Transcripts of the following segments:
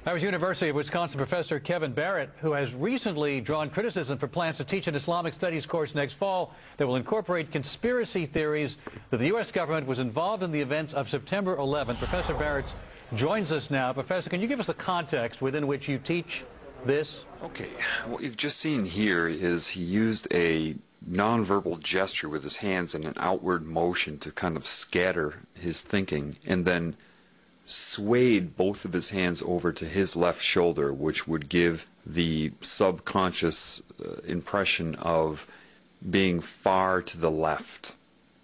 That was University of Wisconsin professor Kevin Barrett, who has recently drawn criticism for plans to teach an Islamic studies course next fall that will incorporate conspiracy theories that the U.S. government was involved in the events of September 11th. Professor Barrett joins us now. Professor, can you give us the context within which you teach this? Okay, what you've just seen here is he used a nonverbal gesture with his hands and an outward motion to kind of scatter his thinking, and then swayed both of his hands over to his left shoulder, which would give the subconscious impression of being far to the left,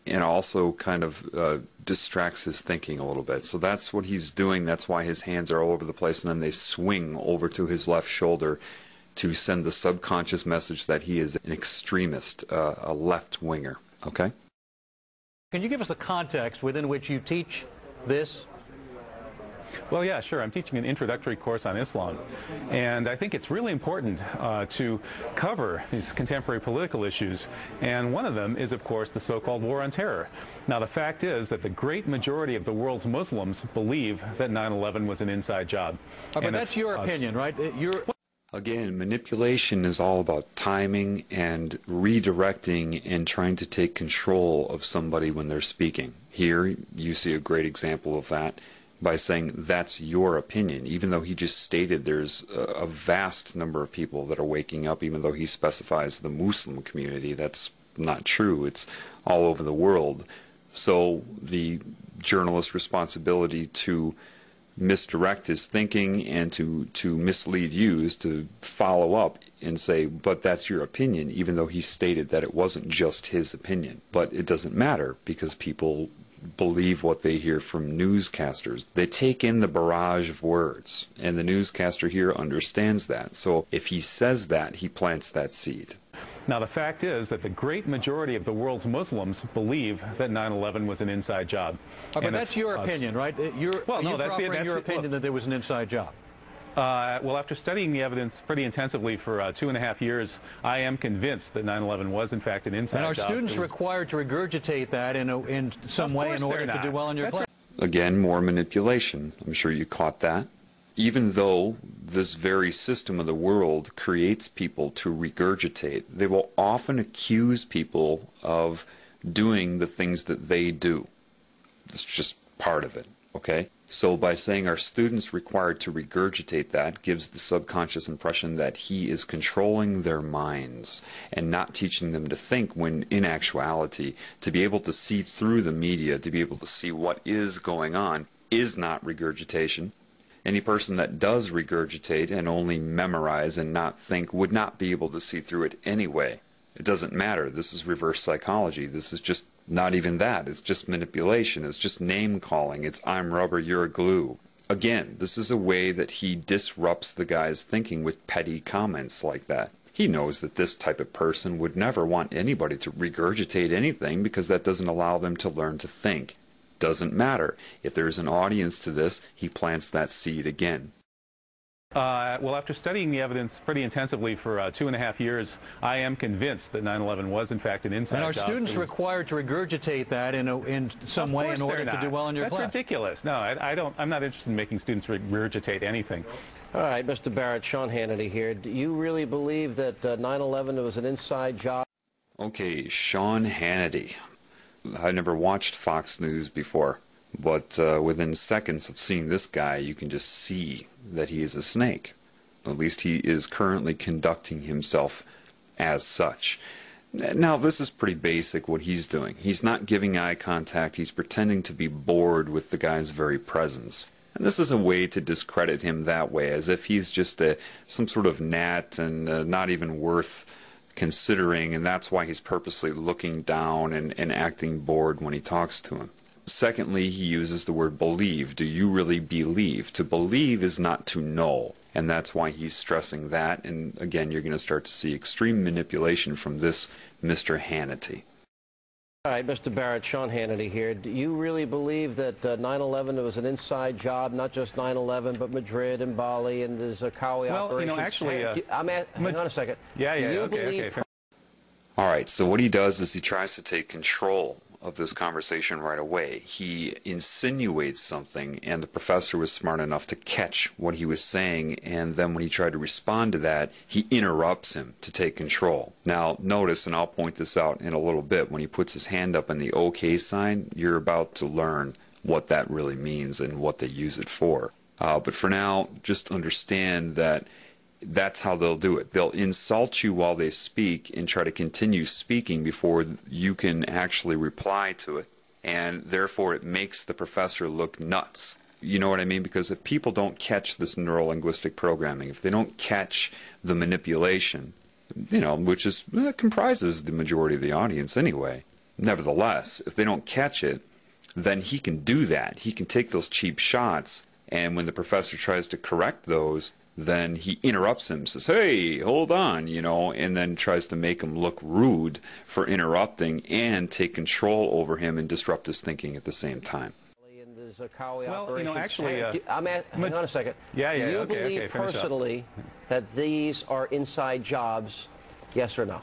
and also kind of distracts his thinking a little bit. So that's what he's doing. That's why his hands are all over the place, and then they swing over to his left shoulder to send the subconscious message that he is an extremist, a left-winger. Okay? Can you give us the context within which you teach this? Well, yeah, sure. I'm teaching an introductory course on Islam, and I think it's really important to cover these contemporary political issues, and one of them is, of course, the so-called war on terror. Now, the fact is that the great majority of the world's Muslims believe that 9/11 was an inside job. But that's your opinion, right? Again, manipulation is all about timing and redirecting and trying to take control of somebody when they're speaking. Here, you see a great example of that by saying that's your opinion, even though he just stated there's a vast number of people that are waking up, even though he specifies the Muslim community. That's not true. It's all over the world. So the journalist's responsibility to misdirect his thinking and to mislead you is to follow up and say, but that's your opinion, even though he stated that it wasn't just his opinion. But it doesn't matter, because people believe what they hear from newscasters. They take in the barrage of words, and the newscaster here understands that. So if he says that, he plants that seed. Now, the fact is that the great majority of the world's Muslims believe that 9/11 was an inside job. But that's your opinion, right? You're offering your opinion that there was an inside job. Well, after studying the evidence pretty intensively for 2.5 years, I am convinced that 9/11 was, in fact, an inside job. And are students required to regurgitate that in some way in order to do well in your class? Again, more manipulation. I'm sure you caught that. Even though this very system of the world creates people to regurgitate, they will often accuse people of doing the things that they do. It's just part of it, okay? So by saying our students required to regurgitate that gives the subconscious impression that he is controlling their minds and not teaching them to think, when in actuality, to be able to see through the media, to be able to see what is going on, is not regurgitation. Any person that does regurgitate and only memorize and not think would not be able to see through it anyway. It doesn't matter. This is reverse psychology. This is just not even that. It's just manipulation. It's just name calling. It's I'm rubber, you're glue. Again, this is a way that he disrupts the guy's thinking with petty comments like that. He knows that this type of person would never want anybody to regurgitate anything, because that doesn't allow them to learn to think. Doesn't matter. If there's an audience to this, he plants that seed again. Well, after studying the evidence pretty intensively for 2.5 years, I am convinced that 9/11 was, in fact, an inside job. And are students required to regurgitate that in some way in order to do well in your class? That's ridiculous. No, I'm not interested in making students regurgitate anything. All right, Mr. Barrett, Sean Hannity here. Do you really believe that 9/11 was an inside job? Okay, Sean Hannity. I've never watched Fox News before, but within seconds of seeing this guy, you can just see that he is a snake. At least he is currently conducting himself as such. Now, this is pretty basic what he's doing. He's not giving eye contact. He's pretending to be bored with the guy's very presence. And this is a way to discredit him that way, as if he's just some sort of gnat and not even worth considering, and that's why he's purposely looking down and acting bored when he talks to him. Secondly, he uses the word believe. Do you really believe? To believe is not to know, and that's why he's stressing that. And again, you're going to start to see extreme manipulation from this Mr. Hannity. All right, Mr. Barrett, Sean Hannity here. Do you really believe that 9/11 was an inside job, not just 9/11, but Madrid and Bali and the Zakawi operation? Well, you know, actually... hang on a second. Okay. All right, so what he does is he tries to take control of this conversation right away. He insinuates something, and the professor was smart enough to catch what he was saying, and then when he tried to respond to that, he interrupts him to take control. Now, notice, and I'll point this out in a little bit, when he puts his hand up in the OK sign, you're about to learn what that really means and what they use it for. But for now, just understand that that's how they'll do it. They'll insult you while they speak and try to continue speaking before you can actually reply to it. And therefore, it makes the professor look nuts. You know what I mean? Because if people don't catch this neuro-linguistic programming, if they don't catch the manipulation, which comprises the majority of the audience anyway, nevertheless, if they don't catch it, then he can do that. He can take those cheap shots, and when the professor tries to correct those, then he interrupts him, says, hey, hold on, and then tries to make him look rude for interrupting and take control over him and disrupt his thinking at the same time. Well, actually... hang on a second. Do you believe personally that these are inside jobs, yes or no?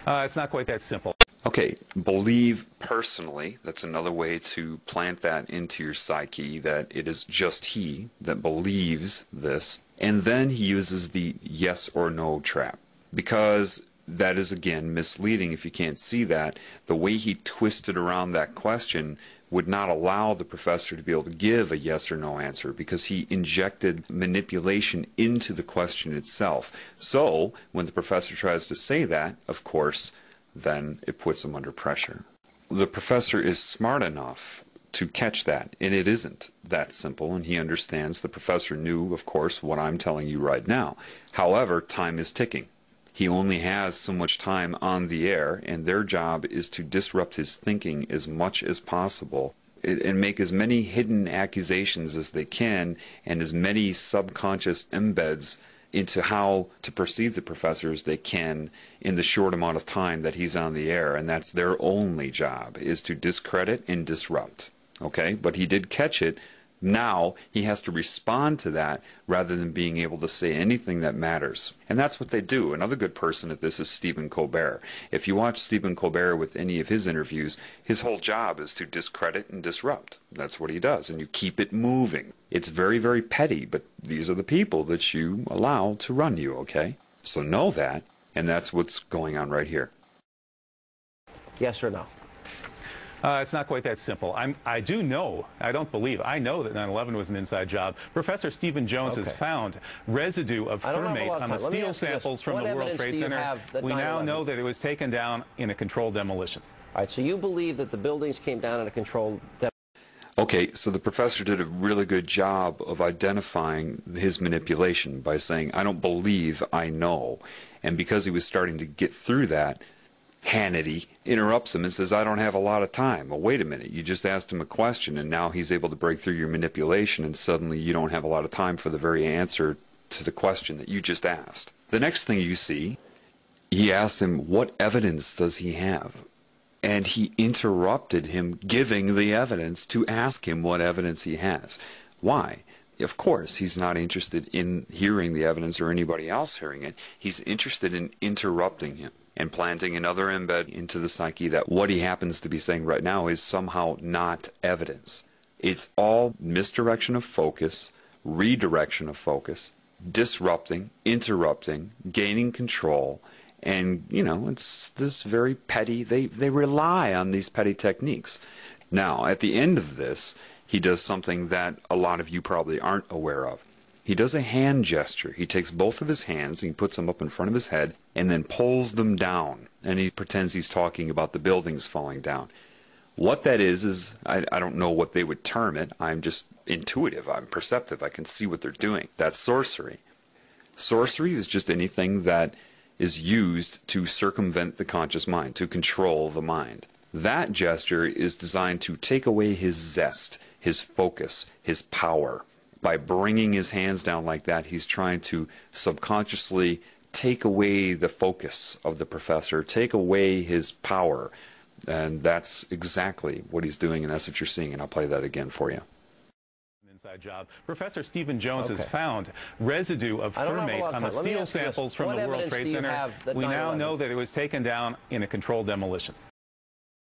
It's not quite that simple. Okay, believe personally, that's another way to plant that into your psyche, that it is just he that believes this, and then he uses the yes or no trap, because that is, again, misleading if you can't see that. The way he twisted around that question would not allow the professor to be able to give a yes or no answer, because he injected manipulation into the question itself. So, when the professor tries to say that, of course, then it puts him under pressure. The professor is smart enough to catch that, and it isn't that simple, and he understands. The professor knew, of course, what I'm telling you right now. However, time is ticking. He only has so much time on the air, and their job is to disrupt his thinking as much as possible and make as many hidden accusations as they can and as many subconscious embeds into how to perceive the professor as they can in the short amount of time that he's on the air, and that's their only job, is to discredit and disrupt. Okay? But he did catch it. Now he has to respond to that rather than being able to say anything that matters. And that's what they do. Another good person at this is Stephen Colbert. If you watch Stephen Colbert with any of his interviews, his whole job is to discredit and disrupt. That's what he does, and you keep it moving. It's very, very petty, but these are the people that you allow to run you, okay? So know that, and that's what's going on right here. Yes or no? It's not quite that simple. I do know, I don't believe, I know that 9/11 was an inside job. Professor Stephen Jones has found residue of fermate on the steel samples from the World Trade Center. We now know that it was taken down in a controlled demolition. All right, so you believe that the buildings came down in a controlled demolition? Okay, so the professor did a really good job of identifying his manipulation by saying, I don't believe, I know. And because he was starting to get through that, Hannity interrupts him and says, I don't have a lot of time. Well, wait a minute. You just asked him a question, and now he's able to break through your manipulation, and suddenly you don't have a lot of time for the very answer to the question that you just asked. The next thing you see, he asks him, what evidence does he have? And he interrupted him giving the evidence to ask him what evidence he has. Why? Of course, he's not interested in hearing the evidence or anybody else hearing it. He's interested in interrupting him and planting another embed into the psyche that what he happens to be saying right now is somehow not evidence. It's all misdirection of focus, redirection of focus, disrupting, interrupting, gaining control, and, it's this very petty, they rely on these petty techniques. Now, at the end of this, he does something that a lot of you probably aren't aware of. He does a hand gesture. He takes both of his hands and he puts them up in front of his head and then pulls them down. And he pretends he's talking about the buildings falling down. What that is I don't know what they would term it. I'm just intuitive. I'm perceptive. I can see what they're doing. That's sorcery. Sorcery is just anything that is used to circumvent the conscious mind, to control the mind. That gesture is designed to take away his zest, his focus, his power. By bringing his hands down like that, he's trying to subconsciously take away the focus of the professor, take away his power. And that's exactly what he's doing, and that's what you're seeing. And I'll play that again for you. Inside job. Professor Stephen Jones has found residue of fermate on the steel samples from the World Trade Center. We now know that it was taken down in a controlled demolition.